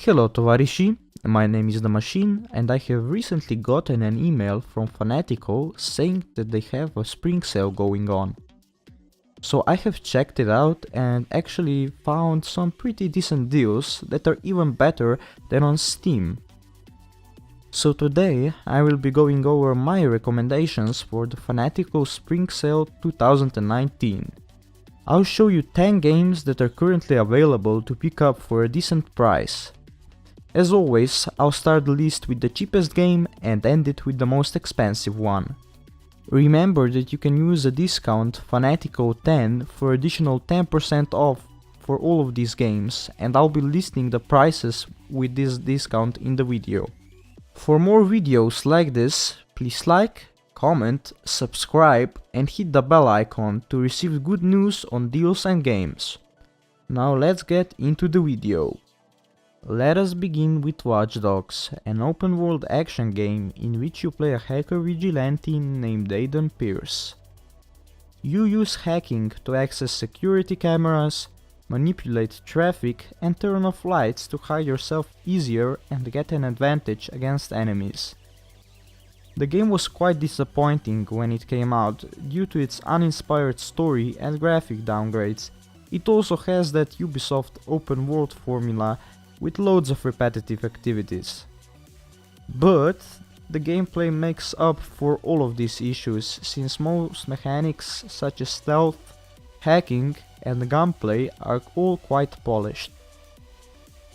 Hello Tovarishi, my name is The Machine and I have recently gotten an email from Fanatical saying that they have a spring sale going on. So I have checked it out and actually found some pretty decent deals that are even better than on Steam. So today I will be going over my recommendations for the Fanatical Spring Sale 2019. I'll show you 10 games that are currently available to pick up for a decent price. As always, I'll start the list with the cheapest game and end it with the most expensive one. Remember that you can use a discount Fanatical10 for additional 10% off for all of these games, and I'll be listing the prices with this discount in the video. For more videos like this, please like, comment, subscribe and hit the bell icon to receive good news on deals and games. Now let's get into the video. Let us begin with Watch Dogs, an open-world action game in which you play a hacker vigilante named Aiden Pierce. You use hacking to access security cameras, manipulate traffic and turn off lights to hide yourself easier and get an advantage against enemies. The game was quite disappointing when it came out due to its uninspired story and graphic downgrades. It also has that Ubisoft open world formula with loads of repetitive activities. But the gameplay makes up for all of these issues, since most mechanics such as stealth, hacking and gunplay are all quite polished.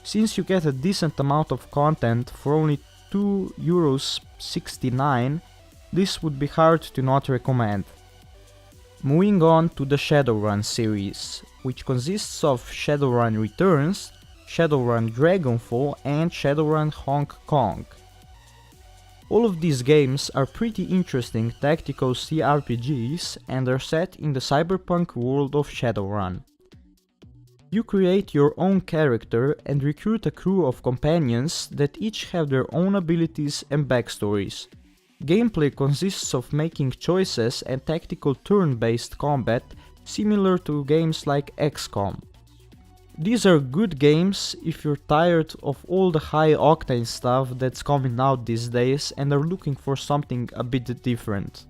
Since you get a decent amount of content for only €2.69, this would be hard to not recommend. Moving on to the Shadowrun series, which consists of Shadowrun Returns, Shadowrun Dragonfall and Shadowrun Hong Kong. All of these games are pretty interesting tactical CRPGs and are set in the cyberpunk world of Shadowrun. You create your own character and recruit a crew of companions that each have their own abilities and backstories. Gameplay consists of making choices and tactical turn-based combat similar to games like XCOM. These are good games if you're tired of all the high-octane stuff that's coming out these days and are looking for something a bit different.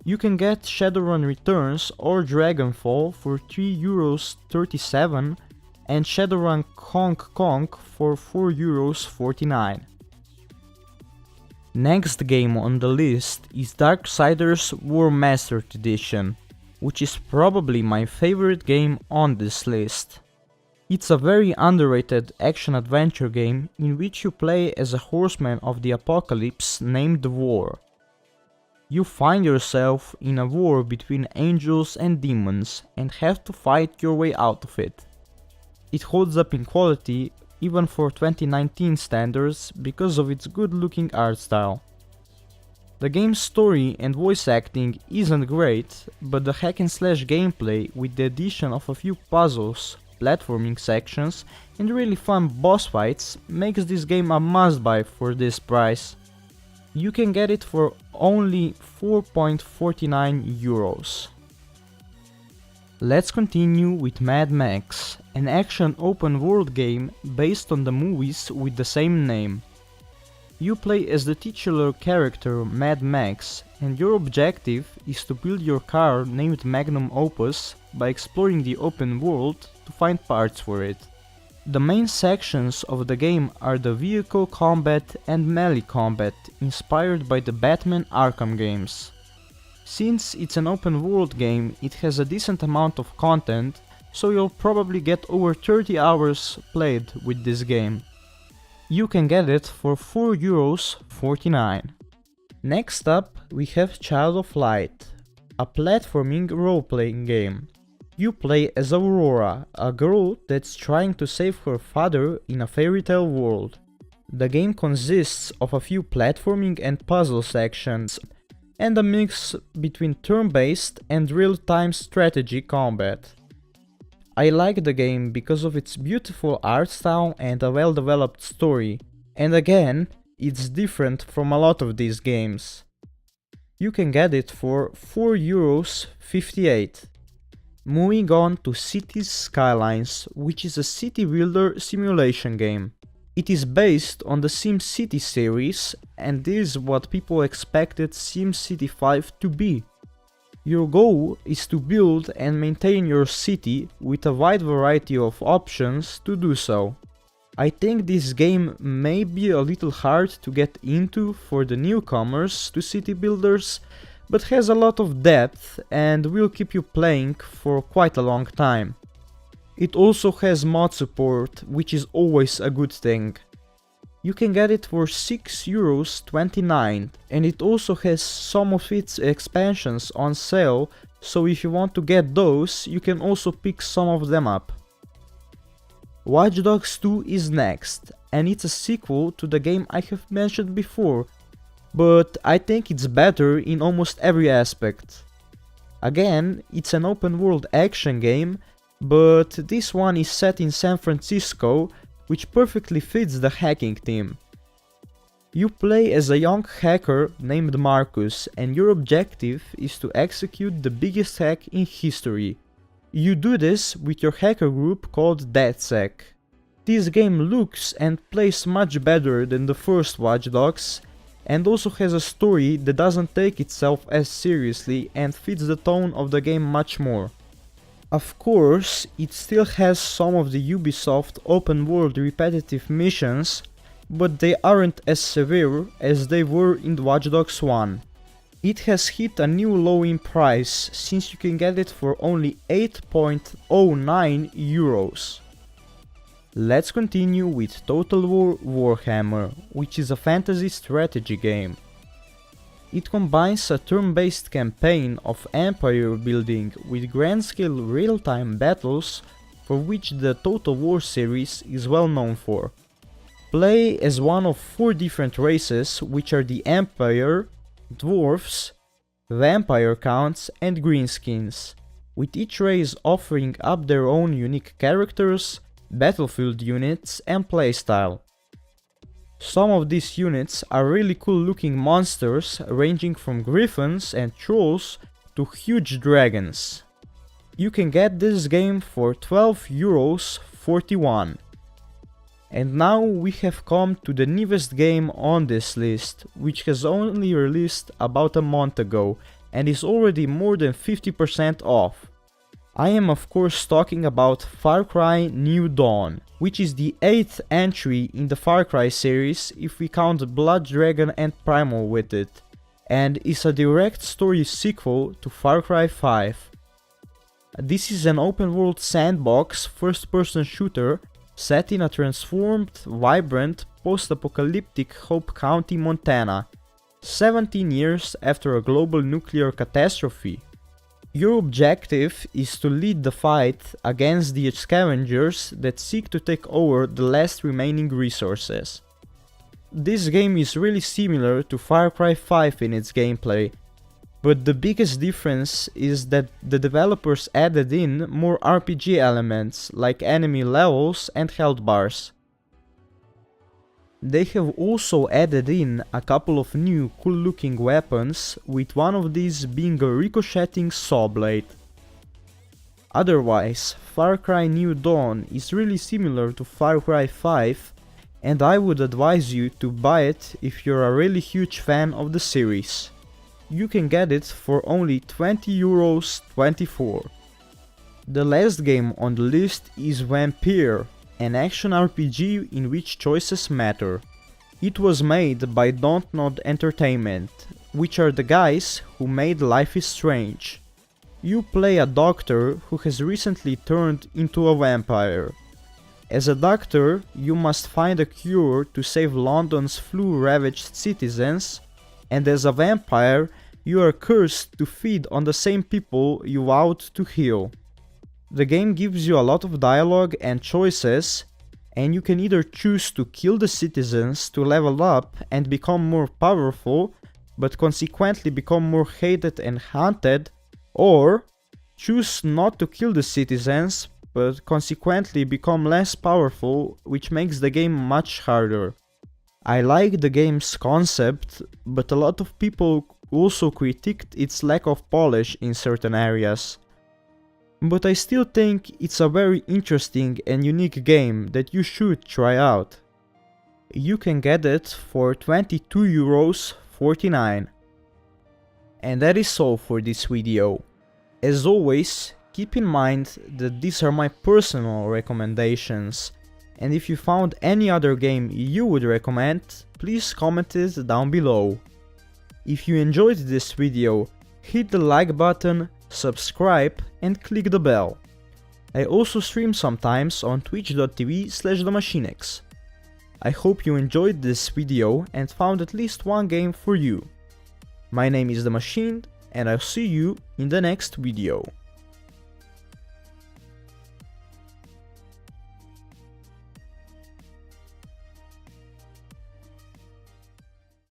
You can get Shadowrun Returns or Dragonfall for €3.37 and Shadowrun Hong Kong for €4.49. Next game on the list is Darksiders War Mastered Edition, which is probably my favorite game on this list. It's a very underrated action-adventure game in which you play as a horseman of the apocalypse named War. You find yourself in a war between angels and demons and have to fight your way out of it. It holds up in quality even for 2019 standards because of its good-looking art style. The game's story and voice acting isn't great, but the hack and slash gameplay with the addition of a few puzzles, platforming sections and really fun boss fights makes this game a must-buy for this price. You can get it for only €4.49. Let's continue with Mad Max, an action open-world game based on the movies with the same name. You play as the titular character Mad Max, and your objective is to build your car named Magnum Opus by exploring the open world to find parts for it. The main sections of the game are the vehicle combat and melee combat, inspired by the Batman Arkham games. Since it's an open world game, it has a decent amount of content, so you'll probably get over 30 hours played with this game. You can get it for €4.49. Next up, we have Child of Light, a platforming role-playing game. You play as Aurora, a girl that's trying to save her father in a fairy tale world. The game consists of a few platforming and puzzle sections, and a mix between turn-based and real-time strategy combat. I like the game because of its beautiful art style and a well-developed story, and again, it's different from a lot of these games. You can get it for €4.58. Moving on to Cities Skylines, which is a city builder simulation game. It is based on the SimCity series, and this is what people expected SimCity 5 to be. Your goal is to build and maintain your city with a wide variety of options to do so. I think this game may be a little hard to get into for the newcomers to city builders, but has a lot of depth and will keep you playing for quite a long time. It also has mod support, which is always a good thing. You can get it for €6.29, and it also has some of its expansions on sale, so if you want to get those, you can also pick some of them up. Watch Dogs 2 is next, and it's a sequel to the game I have mentioned before, but I think it's better in almost every aspect. Again, it's an open world action game, but this one is set in San Francisco, which perfectly fits the hacking theme. You play as a young hacker named Marcus, and your objective is to execute the biggest hack in history. You do this with your hacker group called DeadSec. This game looks and plays much better than the first Watch Dogs, and also has a story that doesn't take itself as seriously and fits the tone of the game much more. Of course, it still has some of the Ubisoft open world repetitive missions, but they aren't as severe as they were in Watch Dogs 1. It has hit a new low in price, since you can get it for only €8.09. Let's continue with Total War Warhammer, which is a fantasy strategy game. It combines a turn-based campaign of empire building with grand-scale real-time battles, for which the Total War series is well known for. Play as one of 4 different races, which are the Empire, Dwarfs, Vampire Counts and Greenskins, with each race offering up their own unique characters, battlefield units and playstyle. Some of these units are really cool looking monsters, ranging from griffins and trolls to huge dragons. You can get this game for €12.41. And now we have come to the newest game on this list, which has only released about a month ago and is already more than 50% off. I am of course talking about Far Cry New Dawn, which is the 8th entry in the Far Cry series if we count Blood Dragon and Primal with it, and is a direct story sequel to Far Cry 5. This is an open world sandbox first-person shooter set in a transformed, vibrant, post-apocalyptic Hope County, Montana, 17 years after a global nuclear catastrophe. Your objective is to lead the fight against the scavengers that seek to take over the last remaining resources. This game is really similar to Far Cry 5 in its gameplay, but the biggest difference is that the developers added in more RPG elements like enemy levels and health bars. They have also added in a couple of new cool looking weapons, with one of these being a ricocheting saw blade. Otherwise, Far Cry New Dawn is really similar to Far Cry 5, and I would advise you to buy it if you're a really huge fan of the series. You can get it for only €20.24. The last game on the list is Vampyr, an action RPG in which choices matter. It was made by Dontnod Entertainment, which are the guys who made Life is Strange. You play a doctor who has recently turned into a vampire. As a doctor, you must find a cure to save London's flu-ravaged citizens, and as a vampire, you are cursed to feed on the same people you vowed to heal. The game gives you a lot of dialogue and choices, and you can either choose to kill the citizens to level up and become more powerful, but consequently become more hated and hunted, or choose not to kill the citizens, but consequently become less powerful, which makes the game much harder. I like the game's concept, but a lot of people also critiqued its lack of polish in certain areas. But I still think it's a very interesting and unique game that you should try out. you can get it for €22.49. And that is all for this video. As always, keep in mind that these are my personal recommendations, and if you found any other game you would recommend, please comment it down below. If you enjoyed this video, hit the like button, subscribe and click the bell. I also stream sometimes on twitch.tv/themachinex. I hope you enjoyed this video and found at least one game for you. My name is The Machine, and I'll see you in the next video.